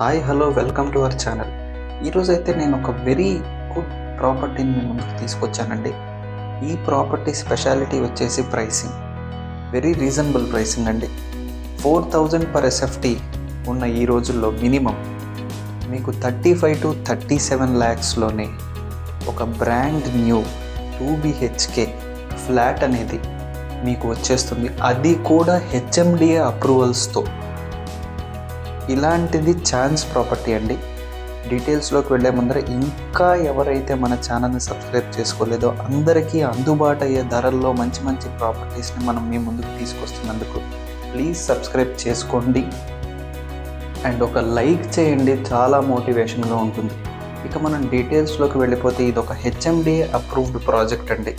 Hi hello welcome to our channel. ఈరోజైతే నేను ఒక వెరీ గుడ్ ప్రాపర్టీని మీ ముందుకు తీసుకొచ్చానండి. ఈ ప్రాపర్టీ స్పెషాలిటీ వచ్చేసి ప్రైసింగ్, వెరీ రీజనబుల్ ప్రైసింగ్ అండి. 4,000 per SFT ఉన్న ఈ రోజుల్లో మినిమం మీకు 35 to 37 lakhsలోనే ఒక బ్రాండ్ న్యూ 2 BHK ఫ్లాట్ అనేది మీకు వచ్చేస్తుంది, అది కూడా HMDA అప్రూవల్స్తో. ఇలాంటిది ఛాన్స్ ప్రాపర్టీ అండి. డీటెయిల్స్లోకి వెళ్ళే ముందర ఇంకా ఎవరైతే మన ఛానల్ని సబ్స్క్రైబ్ చేసుకోలేదో అందరికీ అందుబాటు అయ్యే ధరల్లో మంచి మంచి ప్రాపర్టీస్ని మనం మీ ముందుకు తీసుకొస్తున్నందుకు ప్లీజ్ సబ్స్క్రైబ్ చేసుకోండి అండ్ ఒక లైక్ చేయండి, చాలా మోటివేషన్గా ఉంటుంది. ఇక మనం డీటెయిల్స్లోకి వెళ్ళిపోతే ఇది ఒక HMDA అప్రూవ్డ్ ప్రాజెక్ట్ అండి.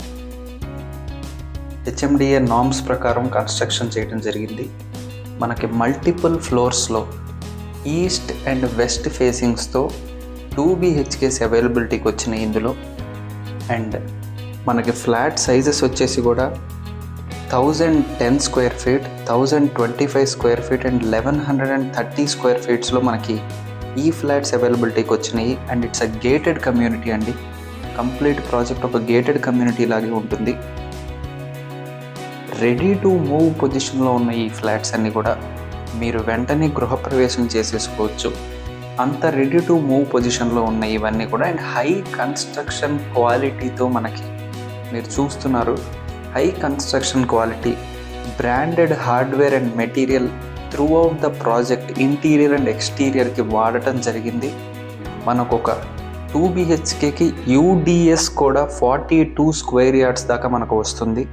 HMDA నార్మ్స్ ప్రకారం కన్స్ట్రక్షన్ చేయడం జరిగింది. మనకి మల్టిపుల్ ఫ్లోర్స్లో ఈస్ట్ అండ్ వెస్ట్ ఫేసింగ్స్తో 2 BHKs అవైలబిలిటీకి వచ్చినాయి ఇందులో. అండ్ మనకి ఫ్లాట్ సైజెస్ వచ్చేసి కూడా 1,010 square feet, 1,025 square feet and 1,130 square ఫీట్స్లో మనకి ఈ ఫ్లాట్స్ అవైలబిలిటీకి వచ్చినాయి. And it's a gated community అండి. కంప్లీట్ ప్రాజెక్ట్ ఒక గేటెడ్ కమ్యూనిటీ లాగే ఉంటుంది. రెడీ టు మూవ్ పొజిషన్లో ఉన్న ఈ ఫ్లాట్స్ అన్నీ కూడా మీరు వెంటనే గృహప్రవేశం చేసేసుకోవచ్చు, అంత రెడీ టు మూవ్ పొజిషన్లో ఉన్న ఇవన్నీ కూడా. అండ్ హై కన్స్ట్రక్షన్ క్వాలిటీతో మనకి మీరు చూస్తున్నారు. High construction quality, branded hardware and material throughout the project interior and ఎక్స్టీరియర్కి వాడటం జరిగింది. మనకు ఒక 2 BHKకి UDS కూడా 42 స్క్వేర్ యార్డ్స్ దాకా మనకు వస్తుంది.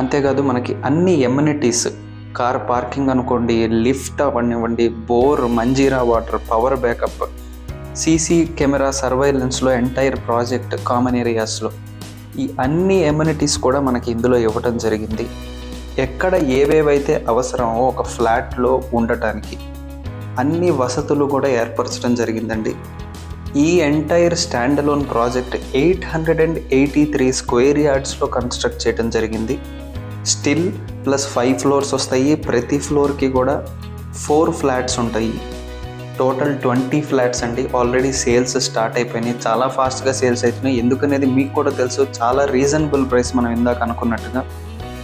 అంతేకాదు మనకి అన్ని ఎమ్యూనిటీస్, కార్ పార్కింగ్ అనుకోండి, లిఫ్ట్ అవనివ్వండి, bore, Manjira water, power backup, CC camera సర్వైలెన్స్లో ఎంటైర్ ప్రాజెక్ట్ కామన్ ఏరియాస్లో ఈ అన్ని ఎమ్యూనిటీస్ కూడా మనకి ఇందులో ఇవ్వటం జరిగింది. ఎక్కడ ఏవేవైతే అవసరమో ఒక ఫ్లాట్లో ఉండటానికి అన్ని వసతులు కూడా ఏర్పరచడం జరిగిందండి. ఈ entire stand alone project 883 square యార్డ్స్లో కన్స్ట్రక్ట్ చేయడం జరిగింది. స్టిల్ ప్లస్ 5 ఫ్లోర్స్ వస్తాయి. ప్రతి ఫ్లోర్కి కూడా 4 ఫ్లాట్స్ ఉంటాయి. టోటల్ 20 ఫ్లాట్స్ అండి. ఆల్రెడీ సేల్స్ స్టార్ట్ అయిపోయినాయి, చాలా ఫాస్ట్గా సేల్స్ అవుతున్నాయి. ఎందుకనేది మీకు కూడా తెలుసు. చాలా రీజనబుల్ ప్రైస్, మనం ఇందాక అనుకున్నట్టుగా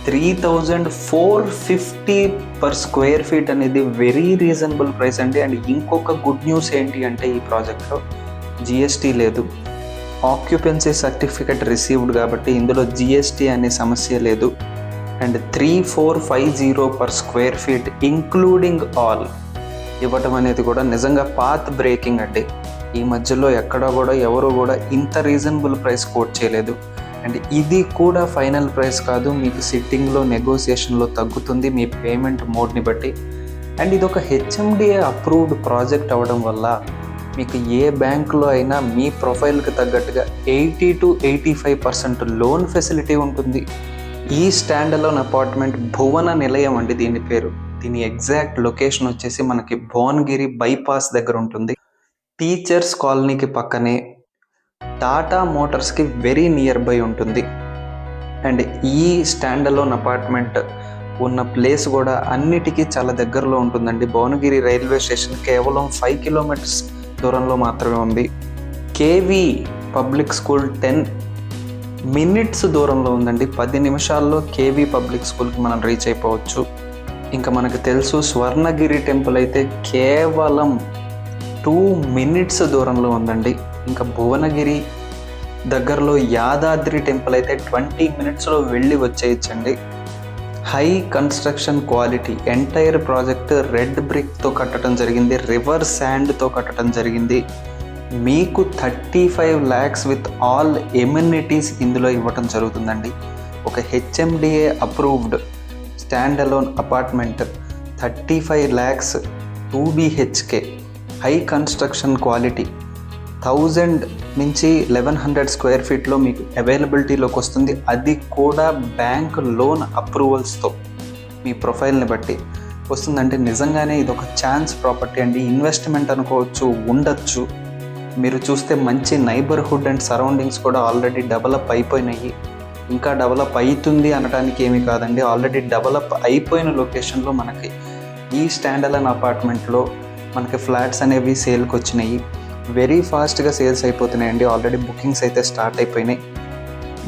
3,450 per స్క్వేర్ ఫీట్ అనేది వెరీ రీజనబుల్ ప్రైస్ అండి. అండ్ ఇంకొక గుడ్ న్యూస్ ఏంటి అంటే ఈ ప్రాజెక్ట్లో GST లేదు, ఆక్యుపెన్సీ సర్టిఫికెట్ రిసీవ్డ్ కాబట్టి ఇందులో GST అనే సమస్య లేదు. And 3,450 per square feet including all ఇవ్వటం అనేది కూడా నిజంగా పాత్ బ్రేకింగ్ అండి. ఈ మధ్యలో ఎక్కడ కూడా ఎవరు కూడా ఇంత రీజనబుల్ ప్రైస్ కోట్ చేయలేదు. అండ్ ఇది కూడా ఫైనల్ ప్రైస్ కాదు, మీకు సిట్టింగ్లో నెగోసియేషన్లో తగ్గుతుంది మీ పేమెంట్ మోడ్ని బట్టి. అండ్ ఇది ఒక HMDA అప్రూవ్డ్ ప్రాజెక్ట్ అవ్వడం వల్ల మీకు ఏ బ్యాంకులో అయినా మీ ప్రొఫైల్కి తగ్గట్టుగా 80 to 85% లోన్ ఫెసిలిటీ ఉంటుంది. ఈ స్టాండ్ అలోన్ అపార్ట్మెంట్ భువన నిలయం అండి దీని పేరు. దీని ఎగ్జాక్ట్ లొకేషన్ వచ్చేసి మనకి భువనగిరి బైపాస్ దగ్గర ఉంటుంది. టీచర్స్ కాలనీకి పక్కనే, టాటా మోటార్స్కి వెరీ నియర్ బై ఉంటుంది. అండ్ ఈ స్టాండ్ అలోన్ అపార్ట్మెంట్ ఉన్న ప్లేస్ కూడా అన్నిటికీ చాలా దగ్గరలో ఉంటుందండి. భువనగిరి రైల్వే స్టేషన్ కేవలం 5 kilometers దూరంలో మాత్రమే ఉంది. KV పబ్లిక్ స్కూల్ 10 minutes దూరంలో ఉందండి. 10 నిమిషాల్లో KV పబ్లిక్ స్కూల్కి మనం రీచ్ అయిపోవచ్చు. ఇంకా మనకు తెలుసు స్వర్ణగిరి టెంపుల్ అయితే కేవలం 2 minutes దూరంలో ఉందండి. ఇంకా భువనగిరి దగ్గరలో యాదాద్రి టెంపుల్ అయితే 20 minutesలో వెళ్ళి వచ్చేయచ్చండి. High construction quality, entire project red బ్రిక్తో కట్టడం జరిగింది, రివర్ శాండ్తో కట్టడం జరిగింది. మీకు 35 lakhs విత్ ఆల్ ఎమ్యూనిటీస్ ఇందులో ఇవ్వటం జరుగుతుందండి. ఒక HMDA approved stand alone apartment 35 lakhs 2 BHK high construction quality 1,000 నుంచి 1,100 స్క్వేర్ ఫీట్లో మీకు అవైలబిలిటీలోకి వస్తుంది. అది కూడా బ్యాంక్ లోన్ అప్రూవల్స్తో మీ ప్రొఫైల్ని బట్టి వస్తుందంటే నిజంగానే ఇది ఒక ఛాన్స్ ప్రాపర్టీ అండి. ఇన్వెస్ట్మెంట్ అనుకోవచ్చు, ఉండొచ్చు. మీరు చూస్తే మంచి నైబర్హుడ్ అండ్ సరౌండింగ్స్ కూడా ఆల్రెడీ డెవలప్ అయిపోయినాయి. ఇంకా డెవలప్ అవుతుంది అనడానికి ఏమీ కాదండి. ఆల్రెడీ డెవలప్ అయిపోయిన లొకేషన్లో మనకి ఈ స్టాండ్ అలోన్ అపార్ట్మెంట్లో మనకి ఫ్లాట్స్ అనేవి సేల్కి వచ్చినాయి. వెరీ ఫాస్ట్గా సేల్స్ అయిపోతున్నాయండి. ఆల్రెడీ బుకింగ్స్ అయితే స్టార్ట్ అయిపోయినాయి.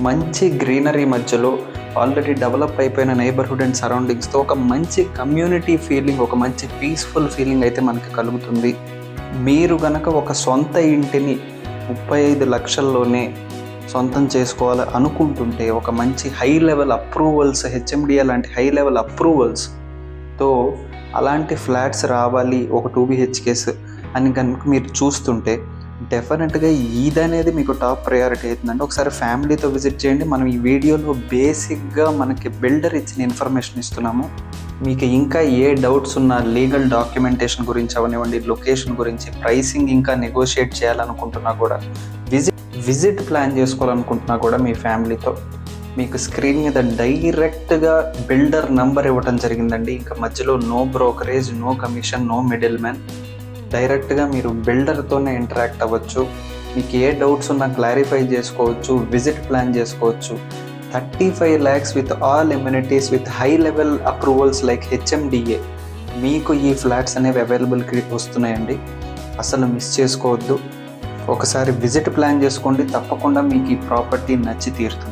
మంచి గ్రీనరీ మధ్యలో ఆల్రెడీ డెవలప్ అయిపోయిన నైబర్హుడ్ అండ్ సరౌండింగ్స్తో ఒక మంచి కమ్యూనిటీ ఫీలింగ్, ఒక మంచి పీస్ఫుల్ ఫీలింగ్ అయితే మనకి కలుగుతుంది. మీరు గనక ఒక సొంత ఇంటిని 35 లక్షల్లోనే సొంతం చేసుకోవాలి అనుకుంటుంటే, ఒక మంచి హై లెవెల్ అప్రూవల్స్, హెచ్ఎండిఏ లాంటి హై లెవెల్ అప్రూవల్స్తో అలాంటి ఫ్లాట్స్ రావాలి ఒక 2 BHKs అని కనుక మీరు చూస్తుంటే, డెఫినెట్గా ఇదనేది మీకు టాప్ ప్రయారిటీ అవుతుందండి. ఒకసారి ఫ్యామిలీతో విజిట్ చేయండి. మనం ఈ వీడియోలో బేసిక్గా మనకి బిల్డర్ ఇచ్చిన ఇన్ఫర్మేషన్ ఇస్తున్నాము. మీకు ఇంకా ఏ డౌట్స్ ఉన్నా, లీగల్ డాక్యుమెంటేషన్ గురించి అవనివ్వండి, లొకేషన్ గురించి, ప్రైసింగ్ ఇంకా నెగోషియేట్ చేయాలనుకుంటున్నా కూడా, విజిట్ ప్లాన్ చేసుకోవాలనుకుంటున్నా కూడా మీ ఫ్యామిలీతో, మీకు స్క్రీన్ మీద డైరెక్ట్గా బిల్డర్ నంబర్ ఇవ్వటం జరిగిందండి. ఇంకా మధ్యలో no brokerage, no commission, no middle man. డైరెక్ట్గా మీరు బిల్డర్తోనే ఇంటరాక్ట్ అవ్వచ్చు. మీకు ఏ డౌట్స్ ఉన్నా క్లారిఫై చేసుకోవచ్చు, విజిట్ ప్లాన్ చేసుకోవచ్చు. 35 lakhs with all amenities, with high level approvals like HMDA మీకు ఈ ఫ్లాట్స్ అనేవి అవైలబుల్కి వస్తున్నాయండి. అసలు మిస్ చేసుకోవద్దు. ఒకసారి విజిట్ ప్లాన్ చేసుకోండి, తప్పకుండా మీకు ఈ ప్రాపర్టీ నచ్చి తీరుతుంది.